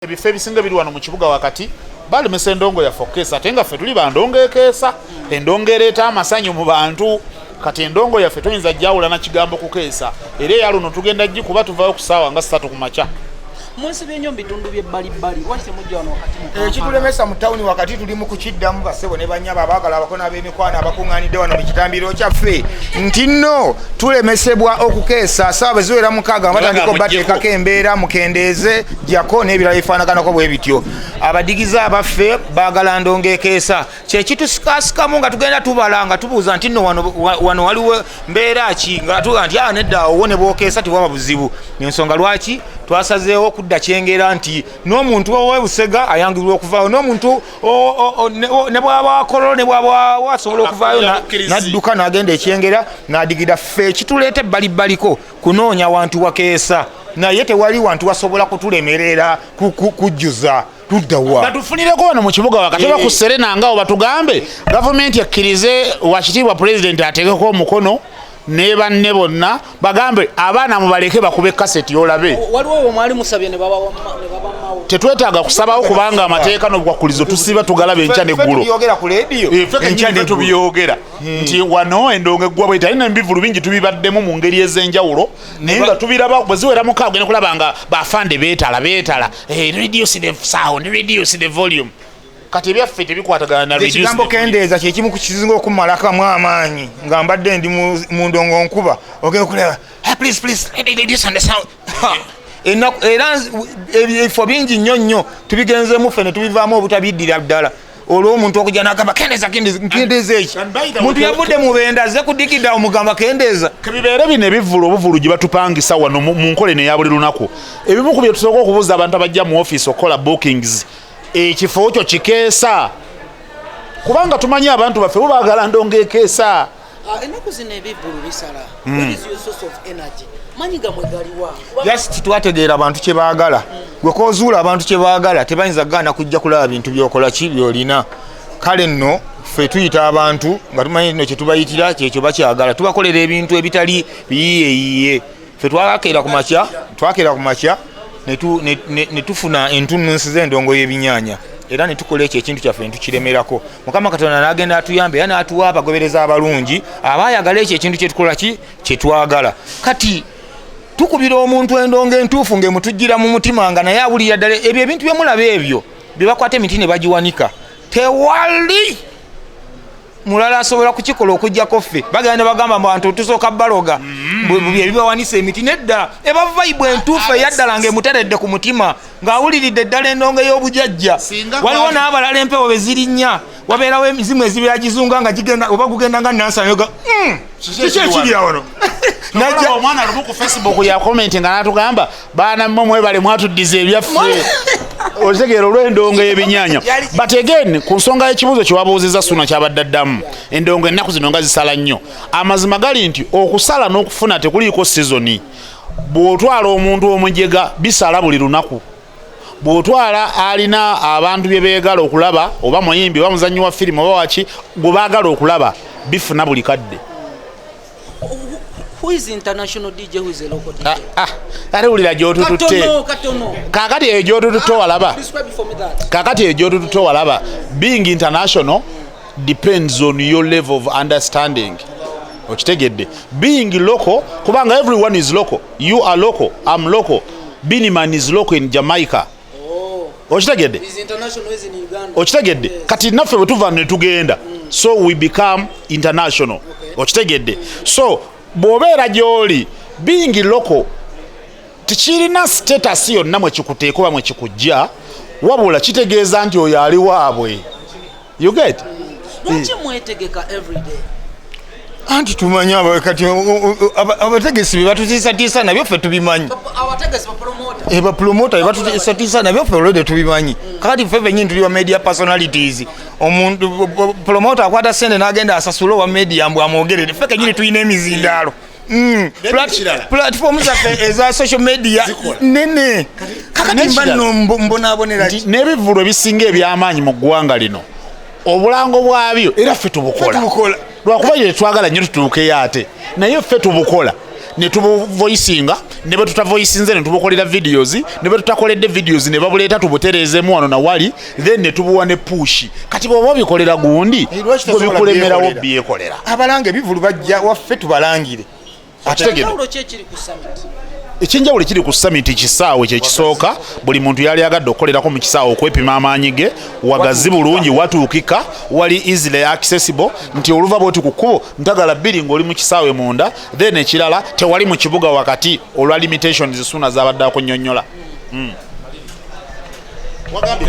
Ebifo ebisinga biri wano mu kibuga wakati balemesa endongo yaffe okukeesa ate nga ffe tuli bandongo ekeesa endongo ereeta amasanyu mu bantu kati endongo yaffe toyinza jjawula na kigambo kukeesa era eyaluno tugenda gikuba tuvayo ku ssaawa nga 3 ku makya mwesi byenyo bitundu by'ebbalibbali lwaki temujja wano wakati ekitulemesa mu tawuni wakati tuli mu kukiddamu basebo ne banyaba abaagala abakona ab'emikwano abakuŋŋaanidde wano mu kitambiro kyaffe nti nno tulemesebwa okukeesa saawa ziwera 6 batandika obbateekako embeera mukendeeze gyako n'ebirala bifaanaganako bwe bityo abadigiza abaffe baagala ndongo ekeesa kyekitusikasikamu nga tugenda tubala nga tubuuza nti nno wano waliwo mbeera ki nga tuga nti nedda owo ne bwokeesa tiwaba buzibu ensonga lwaki twasazeewo okudda kyengera nti n'omuntu ow'ebusega ayangirwa okuvaayo n'omuntu ne bwaba wakololo ne bwaba wasobola okuvaayo n'adduka n'agenda ekyengera n'adigida ffe ekituleeta ebbalibaliko kunoonya wantu wakeesa naye tewali wantu wasobola kutulemerera kujjuza tuddawa batufunireko wano mu kibuga wakati baku Serena ngaawo batugambe gavumenti ekkirize wakitiibwa pulezidenti ateekeko omukono ne banne bonna bagambe abaana mubaleke bakube kaseti olabe waliwo mwali musabye ne baba tetwetaaga kusabawo kubanga amateeka n'obukwakulizo tusiba tugalabe enkya n'eggulo tubiyogera ku leediyo enkya tubiyogera nti wano endongo eggwa bwe talina ebivulu bingi tubibaddemu mu ngeri ez'enjawulo naye nga tubiraba bwe ziwera mukaaga ogenda kulaba nga bafande beetala reduce the sound reduce the volume kati ebyaffe tebikwatagana na reduce ekigambo kendeeza kyekimu ku kizinga okumalakamu amaanyi nga mbadde ndi mu ndongo nkuba ogenda okulaba please reduce the sound era ebifo bingi nnyo tubigenzeemu ffe ne tubivaamu obutabiddira ddala olwo omuntu okujja n'agamba kendeeza eki muntu yavudde mu benda azze kudigidda omugamba kendeeza kebibeere bino ebivulu obuvulu gye batupangisa wano mu nkole neya buli lunaku ebimu ku bye tusooka okubuuza abantu abajja mu ofiisi okukola bookings ekifo kyo kikeesa kubanga tumanyi abantu baffe baagala ndongo ekeesa ennaku zino ebivulu bisala what is your source of energy manyiga mwe galiwa just twategeera abantu kye baagala gwe kozuula abantu kye baagala tebayinza gaana kujja kulaba bintu byokola ki byolina kale nno ffe tuyita abantu nga tumanyi nno kye tubayitira kyekyo bakyagala tubakolera ebintu ebitali biyiyeyiye ffe twakeera ku makya ne tufuna entunnunsi z'endongo y'ebinyaanya era ne tukola ekyo ekintu kyaffe ne tukiremerako mukama katonda n'agenda atuyambe era n'atuwa abagobereza abalungi abaayagala ekyo ekintu kye tukola ki kye twagala kati tukubira omuntu endongo entuufu ng'emutujjira mu mutima nga naye awulira ddala ebyo ebintu bye mulaba ebyo bye bakwata emiti ne bagiwanika tewali mulala asobola kukikola okujjako ffe bagenda bagamba bantu tusooka baloga byebibawanisa emiti nedda eba vibe entuufu eyaddala ng'emuteredde ku mutima ng'awuliridde eddala endongo y'obujajja waliwo n'abalala empewo be zirinnya wabeerawo emizimu ezibira gizunga nga gigenda oba gugenda nga nansanyoga kiki ekiri awono najja omwana lumu ku Facebook ya comment nga natugamba baana mmwe bale mwatuddiza ebyaffe otegeera olw'endongo y'ebinyaanya but again ku nsonga y'ekibuuzo kye wabuuzizza Suna kyabadde addamu endongo ennaku zino nga zisala nnyo amazima gali nti okusala n'okufuna tekuliiko sizoni bw'otwala omuntu omujega bisala buli lunaku bw'otwala alina abantu bye beegala okulaba oba muyimbi oba muzannyi wa firimu oba waki gwe baagala okulaba bifuna buli kadde. Who is international DJ? Who is a local DJ? Ate ulira gyotututte kakati eyo gyotututte walaba Describe for me that. kakati eyo gyotututte walaba being international depends on your level of understanding okitegedde being local kubanga everyone is local you are local I'm local Biniman is local in Jamaica okitegedde Is international is in Uganda. okitegedde kati naffe bwe tuva ne tugenda so we become international okitegedde so bw'obeera gy'oli being local tekirina status yonna mwe kikuteeka oba mwe kikujja wabula kitegeeza nti oyo ali waabwe you get Lwaki mwetegeka every day? anti tumanyi kati abategesi be batutiisatiisa nabyo ffe tubimanyi Abategesi ba promoter. bapromota be batutiisatiisa nabyo ffe olwedde tubimanyi kakati ffe bennyini tuli wa media personalities omuntu promota akwata sente n'agenda asasula owa media mbw amwogerere ffe kenyini tulina emizindaalo platform zaffe eza social media nene kakati mba nno mbonaabonera n'ebivulu ebisinga eby'amaanyi mu ggwanga lino obulango bwabyo era ffe tubukola lwakuba ye twagala nnyo tutuukeyo ate naye ffe tubukola ne tubuvoicinga ne bwe tutavoicinze ne tubukolera videos ne bwe tutakoledde videos ne babuleeta tubutereezemu wano na wali then ne tubuwa ne push kati bw'oba bikolera gundi bwe bikulemerawo byekolera abalange bivulu bajja waffe tubalangire Ekyawulo ki ekiri ku summit? Ekinjawulo kiri ku summit kisaawe kyekisooka buli muntu yali agadde okukolerako mu kisaawe okwepima amaanyi ge wagazi bulungi watuukika wali easily accessible nti oluva bwoti ku kkubo ntagala bbiri ng'oli mu kisaawe munda then ekirala tewali mu kibuga wakati olwa limitations zisuna zabadde akunnyonnyola. Wagambye